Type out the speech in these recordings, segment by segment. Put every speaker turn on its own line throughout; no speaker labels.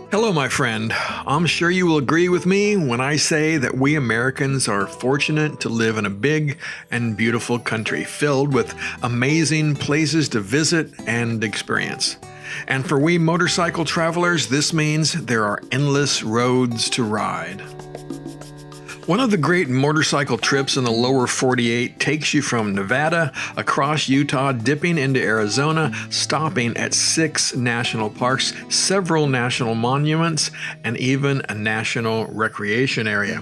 Hello, my friend. I'm sure you will agree with me when I say that we Americans are fortunate to live in a big and beautiful country filled with amazing places to visit and experience. And for we motorcycle travelers, this means there are endless roads to ride. One of the great motorcycle trips in the lower 48 takes you from Nevada across Utah, dipping into Arizona, stopping at 6 national parks, several national monuments, and even a national recreation area.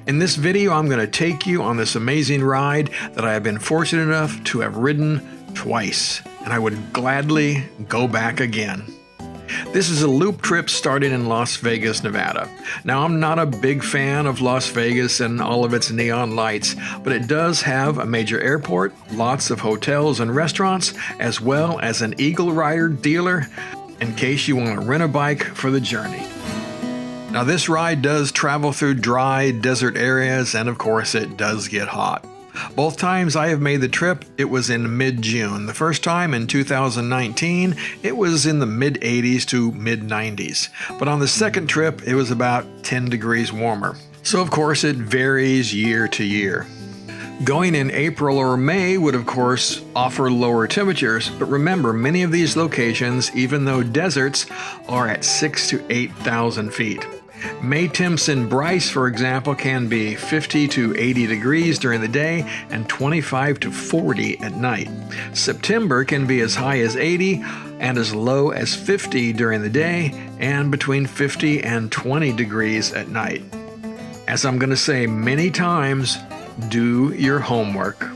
In this video, I'm going to take you on this amazing ride that I have been fortunate enough to have ridden twice, and I would gladly go back again. This is a loop trip starting in Las Vegas, Nevada. Now, I'm not a big fan of Las Vegas and all of its neon lights, but it does have a major airport, lots of hotels and restaurants, as well as an Eagle Rider dealer in case you want to rent a bike for the journey. Now, this ride does travel through dry desert areas, and of course, it does get hot. Both times I have made the trip, it was in mid-June. The first time in 2019, it was in the mid-80s to mid-90s. But on the second trip, it was about 10 degrees warmer. So of course it varies year to year. Going in April or May would of course offer lower temperatures, but remember, many of these locations, even though deserts, are at 6,000 to 8,000 feet. May temps in Bryce, for example, can be 50 to 80 degrees during the day and 25 to 40 at night. September can be as high as 80 and as low as 50 during the day and between 50 and 20 degrees at night. As I'm going to say many times, do your homework.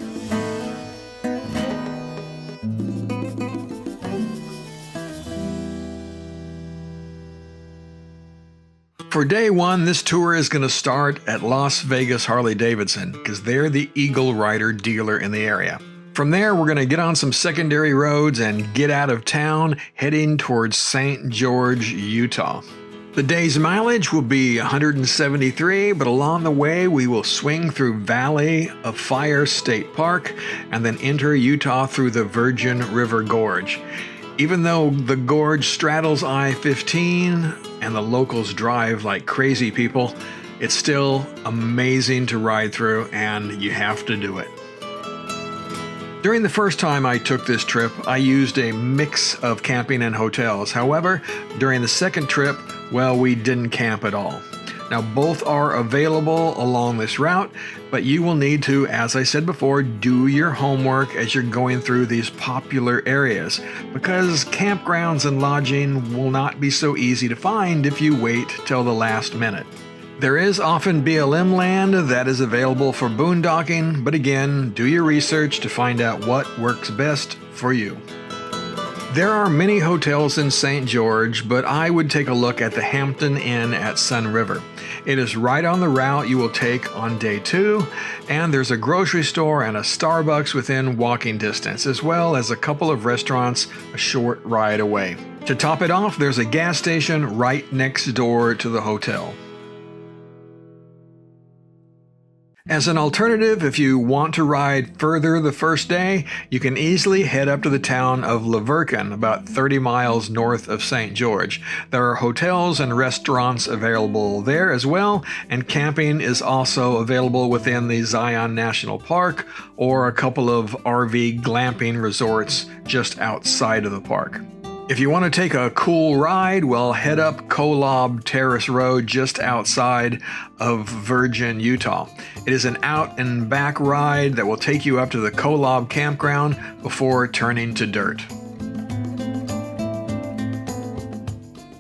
For day one, this tour is going to start at Las Vegas Harley-Davidson because they're the Eagle Rider dealer in the area. From there, we're going to get on some secondary roads and get out of town, heading towards St. George, Utah. The day's mileage will be 173, but along the way, we will swing through Valley of Fire State Park and then enter Utah through the Virgin River Gorge. Even though the gorge straddles I-15 and the locals drive like crazy people, it's still amazing to ride through, and you have to do it. During the first time I took this trip, I used a mix of camping and hotels. However, during the second trip, well, we didn't camp at all. Now, both are available along this route, but you will need to, as I said before, do your homework as you're going through these popular areas, because campgrounds and lodging will not be so easy to find if you wait till the last minute. There is often BLM land that is available for boondocking, but again, do your research to find out what works best for you. There are many hotels in St. George, but I would take a look at the Hampton Inn at Sun River. It is right on the route you will take on day 2, and there's a grocery store and a Starbucks within walking distance, as well as a couple of restaurants a short ride away. To top it off, there's a gas station right next door to the hotel. As an alternative, if you want to ride further the first day, you can easily head up to the town of Laverton, about 30 miles north of St. George. There are hotels and restaurants available there as well, and camping is also available within the Zion National Park or a couple of RV glamping resorts just outside of the park. If you want to take a cool ride, well, head up Kolob Terrace Road just outside of Virgin, Utah. It is an out and back ride that will take you up to the Kolob campground before turning to dirt.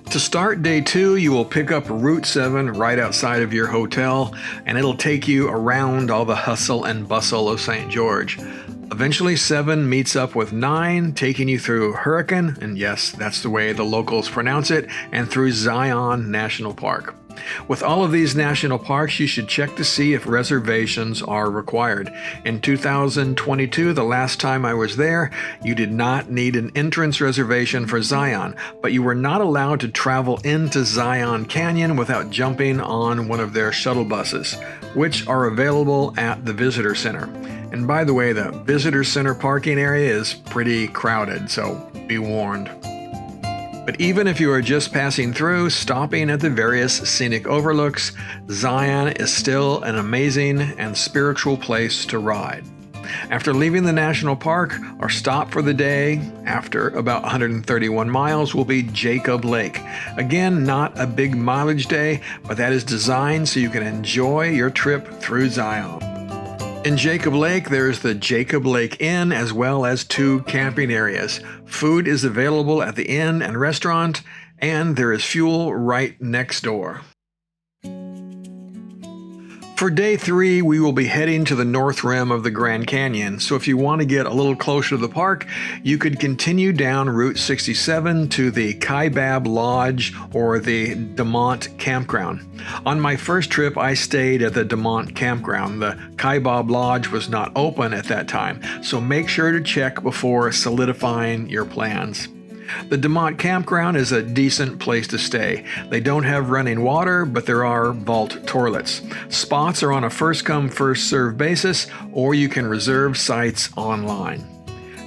To start day 2, you will pick up Route 7 right outside of your hotel, and it'll take you around all the hustle and bustle of St. George. Eventually, 7 meets up with 9, taking you through Hurricane, and yes, that's the way the locals pronounce it, and through Zion National Park. With all of these national parks, you should check to see if reservations are required. In 2022, the last time I was there, you did not need an entrance reservation for Zion, but you were not allowed to travel into Zion Canyon without jumping on one of their shuttle buses, which are available at the visitor center. And by the way, the visitor center parking area is pretty crowded, so be warned. But even if you are just passing through, stopping at the various scenic overlooks, Zion is still an amazing and spiritual place to ride. After leaving the national park, our stop for the day, after about 131 miles, will be Jacob Lake. Again, not a big mileage day, but that is designed so you can enjoy your trip through Zion. In Jacob Lake, there's the Jacob Lake Inn as well as 2 camping areas. Food is available at the inn and restaurant, and there is fuel right next door. For day 3, we will be heading to the north rim of the Grand Canyon, so if you want to get a little closer to the park, you could continue down Route 67 to the Kaibab Lodge or the DeMont Campground. On my first trip, I stayed at the DeMont Campground. The Kaibab Lodge was not open at that time, so make sure to check before solidifying your plans. The DeMont Campground is a decent place to stay. They don't have running water, but there are vault toilets. Spots are on a first-come, first-served basis, or you can reserve sites online.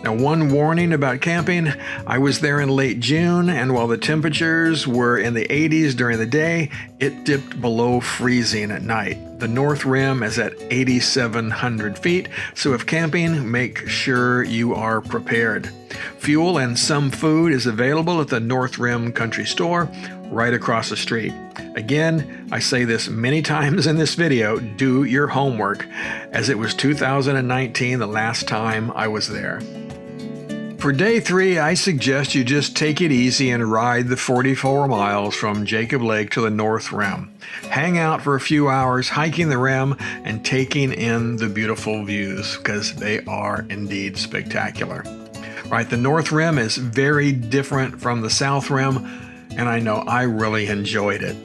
Now, one warning about camping, I was there in late June, and while the temperatures were in the 80s during the day, it dipped below freezing at night. The North Rim is at 8,700 feet, so if camping, make sure you are prepared. Fuel and some food is available at the North Rim Country Store right across the street. Again, I say this many times in this video, do your homework, as it was 2019 the last time I was there. For day 3, I suggest you just take it easy and ride the 44 miles from Jacob Lake to the North Rim. Hang out for a few hours, hiking the rim and taking in the beautiful views, because they are indeed spectacular. Right, the North Rim is very different from the South Rim, and I know I really enjoyed it.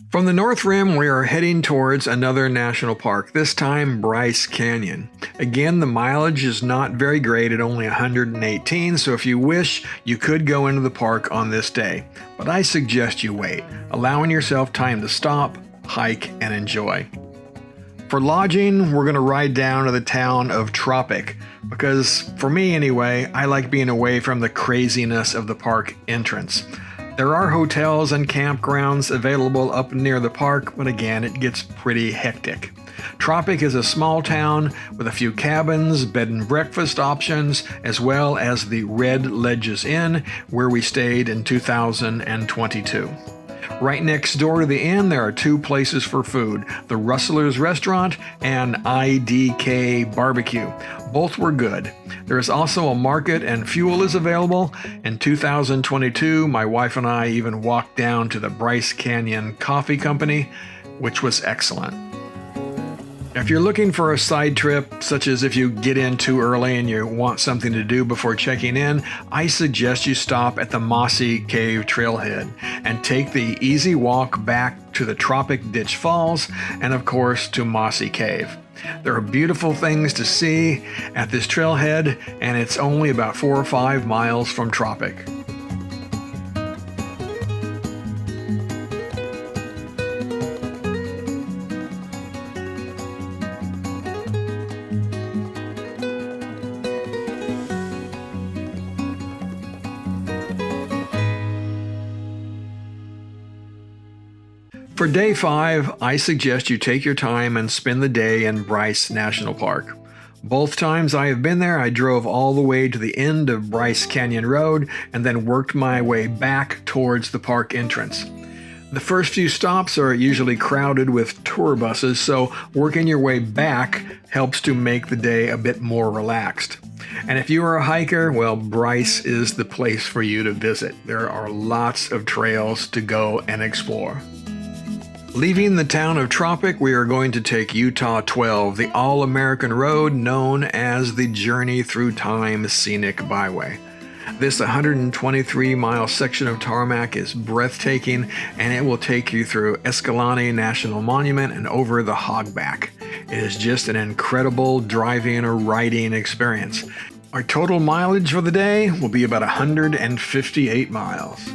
From the North Rim, we are heading towards another national park, this time Bryce Canyon. Again, the mileage is not very great at only 118, so if you wish, you could go into the park on this day. But I suggest you wait, allowing yourself time to stop, hike, and enjoy. For lodging, we're going to ride down to the town of Tropic, because for me anyway, I like being away from the craziness of the park entrance. There are hotels and campgrounds available up near the park, but again, it gets pretty hectic. Tropic is a small town with a few cabins, bed and breakfast options, as well as the Red Ledges Inn, where we stayed in 2022. Right next door to the inn, there are 2 places for food, the Rustler's Restaurant and IDK Barbecue. Both were good. There is also a market and fuel is available. In 2022, my wife and I even walked down to the Bryce Canyon Coffee Company, which was excellent. If you're looking for a side trip, such as if you get in too early and you want something to do before checking in, I suggest you stop at the Mossy Cave Trailhead and take the easy walk back to the Tropic Ditch Falls and, of course, to Mossy Cave. There are beautiful things to see at this trailhead, and it's only about 4 or 5 miles from Tropic. For day 5, I suggest you take your time and spend the day in Bryce National Park. Both times I have been there, I drove all the way to the end of Bryce Canyon Road and then worked my way back towards the park entrance. The first few stops are usually crowded with tour buses, so working your way back helps to make the day a bit more relaxed. And if you are a hiker, well, Bryce is the place for you to visit. There are lots of trails to go and explore. Leaving the town of Tropic, we are going to take Utah 12, the all-American road known as the Journey Through Time Scenic Byway. This 123-mile section of tarmac is breathtaking, and it will take you through Escalante National Monument and over the Hogback. It is just an incredible driving or riding experience. Our total mileage for the day will be about 158 miles.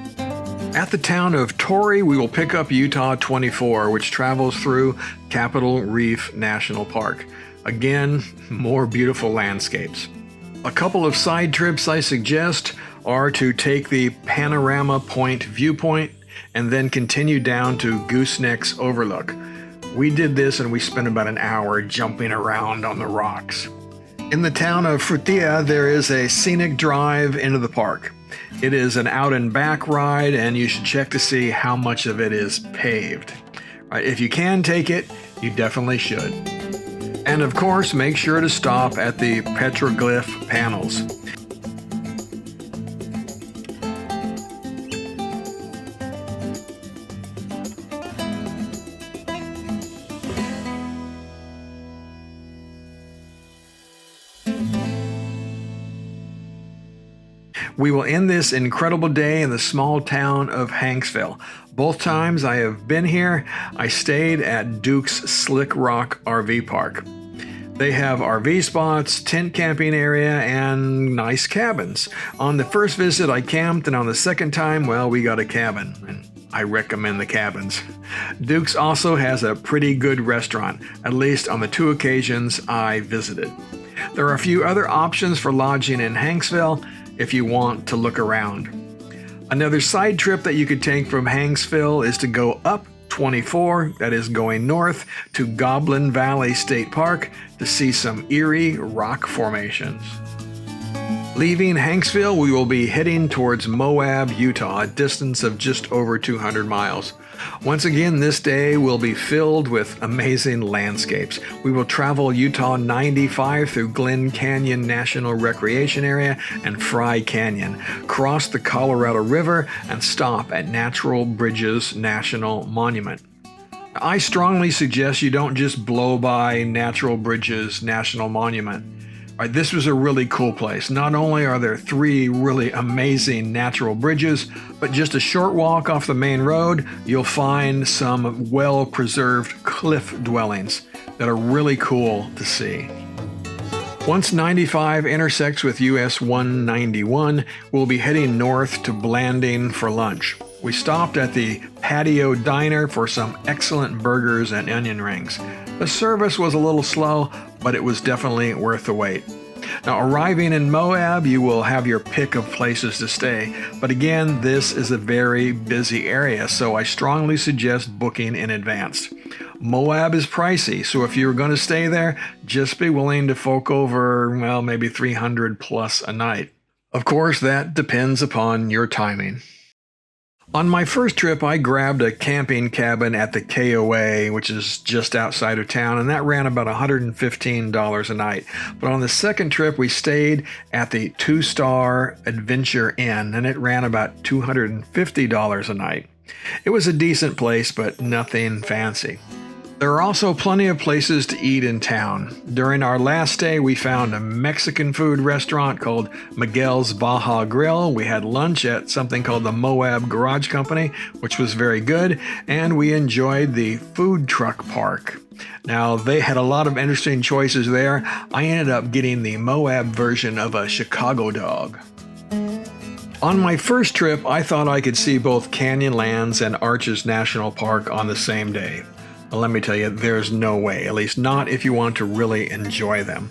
At the town of Torrey, we will pick up Utah 24, which travels through Capitol Reef National Park. Again, more beautiful landscapes. A couple of side trips I suggest are to take the Panorama Point viewpoint and then continue down to Gooseneck's Overlook. We did this and we spent about an hour jumping around on the rocks. In the town of Frutia, there is a scenic drive into the park. It is an out and back ride, and you should check to see how much of it is paved. Right, if you can take it, you definitely should. And of course, make sure to stop at the petroglyph panels. We will end this incredible day in the small town of Hanksville. Both times I have been here, I stayed at Duke's Slick Rock RV Park. They have RV spots, tent camping area, and nice cabins. On the first visit I camped, and on the second time, well, we got a cabin, and I recommend the cabins. Duke's also has a pretty good restaurant, at least on the 2 occasions I visited. There are a few other options for lodging in Hanksville if you want to look around. Another side trip that you could take from Hanksville is to go up 24, that is going north, to Goblin Valley State Park to see some eerie rock formations. Leaving Hanksville, we will be heading towards Moab, Utah, a distance of just over 200 miles. Once again, this day will be filled with amazing landscapes. We will travel Utah 95 through Glen Canyon National Recreation Area and Fry Canyon, cross the Colorado River, and stop at Natural Bridges National Monument. I strongly suggest you don't just blow by Natural Bridges National Monument. This was a really cool place. Not only are there 3 really amazing natural bridges, but just a short walk off the main road, you'll find some well-preserved cliff dwellings that are really cool to see. Once 95 intersects with US 191, we'll be heading north to Blanding for lunch. We stopped at the Patio Diner for some excellent burgers and onion rings. The service was a little slow, but it was definitely worth the wait. Now, arriving in Moab, you will have your pick of places to stay, but again, this is a very busy area, so I strongly suggest booking in advance. Moab is pricey, so if you're going to stay there, just be willing to fork over, well, maybe $300 plus a night. Of course, that depends upon your timing. On my first trip, I grabbed a camping cabin at the KOA, which is just outside of town, and that ran about $115 a night. But on the second trip, we stayed at the 2-star Adventure Inn, and it ran about $250 a night. It was a decent place, but nothing fancy. There are also plenty of places to eat in town. During our last stay, we found a Mexican food restaurant called Miguel's Baja Grill. We had lunch at something called the Moab Garage Company, which was very good, and we enjoyed the food truck park. Now, they had a lot of interesting choices there. I ended up getting the Moab version of a Chicago dog. On my first trip, I thought I could see both Canyonlands and Arches National Park on the same day. Well, let me tell you, there's no way, at least not if you want to really enjoy them.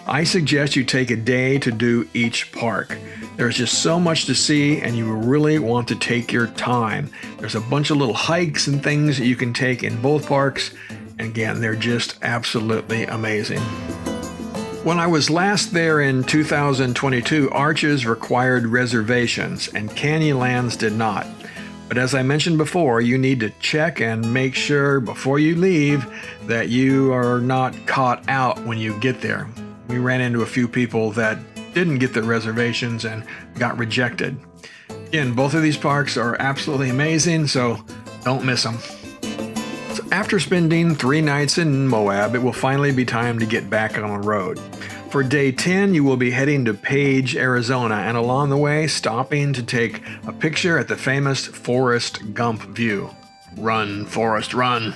I suggest you take a day to do each park. There's just so much to see, and you really want to take your time. There's a bunch of little hikes and things that you can take in both parks, and again, they're just absolutely amazing. When I was last there in 2022, Arches required reservations, and Canyonlands did not. But as I mentioned before, you need to check and make sure before you leave that you are not caught out when you get there. We ran into a few people that didn't get their reservations and got rejected. Again, both of these parks are absolutely amazing, so don't miss them. So after spending 3 nights in Moab, it will finally be time to get back on the road. For day 10, you will be heading to Page, Arizona, and along the way, stopping to take a picture at the famous Forrest Gump view. Run, Forrest, run.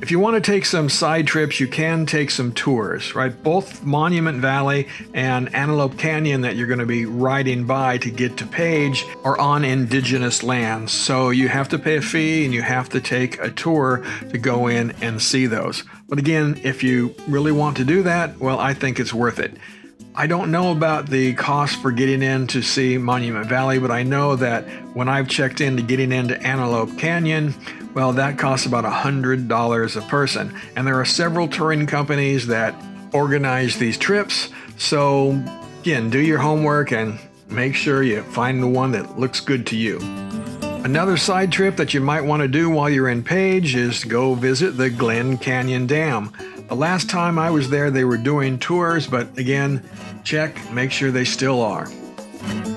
If you want to take some side trips, you can take some tours, right? Both Monument Valley and Antelope Canyon that you're going to be riding by to get to Page are on indigenous lands. So you have to pay a fee and you have to take a tour to go in and see those. But again, if you really want to do that, well, I think it's worth it. I don't know about the cost for getting in to see Monument Valley, but I know that when I've checked into getting into Antelope Canyon, well, that costs about $100 a person. And there are several touring companies that organize these trips. So again, do your homework and make sure you find the one that looks good to you. Another side trip that you might want to do while you're in Page is go visit the Glen Canyon Dam. The last time I was there, they were doing tours, but again, check, make sure they still are.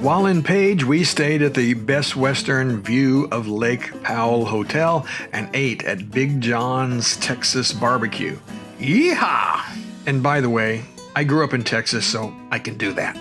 While in Page, we stayed at the Best Western View of Lake Powell Hotel and ate at Big John's Texas Barbecue. Yeehaw! And by the way, I grew up in Texas, so I can do that.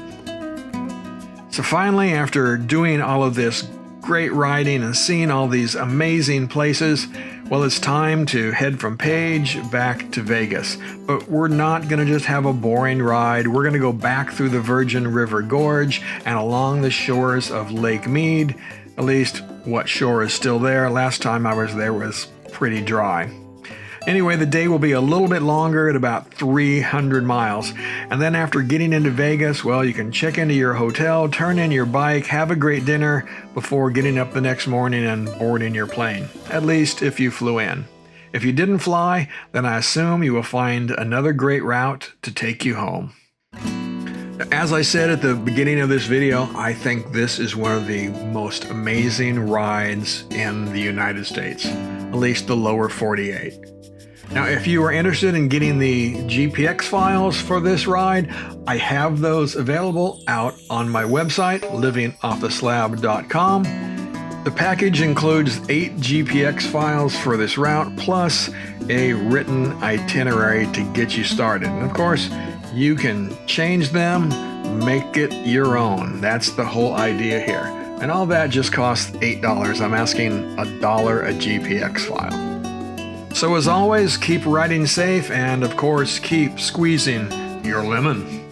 So finally, after doing all of this great riding and seeing all these amazing places, well, it's time to head from Page back to Vegas. But we're not going to just have a boring ride. We're going to go back through the Virgin River Gorge and along the shores of Lake Mead. At least what shore is still there. Last time I was there was pretty dry. Anyway, the day will be a little bit longer at about 300 miles. And then after getting into Vegas, well, you can check into your hotel, turn in your bike, have a great dinner before getting up the next morning and boarding your plane. At least if you flew in. If you didn't fly, then I assume you will find another great route to take you home. As I said at the beginning of this video, I think this is one of the most amazing rides in the United States, at least the lower 48. Now, if you are interested in getting the GPX files for this ride, I have those available out on my website, livingofftheslab.com. The package includes 8 GPX files for this route, plus a written itinerary to get you started. And of course, you can change them, make it your own. That's the whole idea here. And all that just costs $8. I'm asking $1 a GPX file. So as always, keep riding safe and of course, keep squeezing your lemon.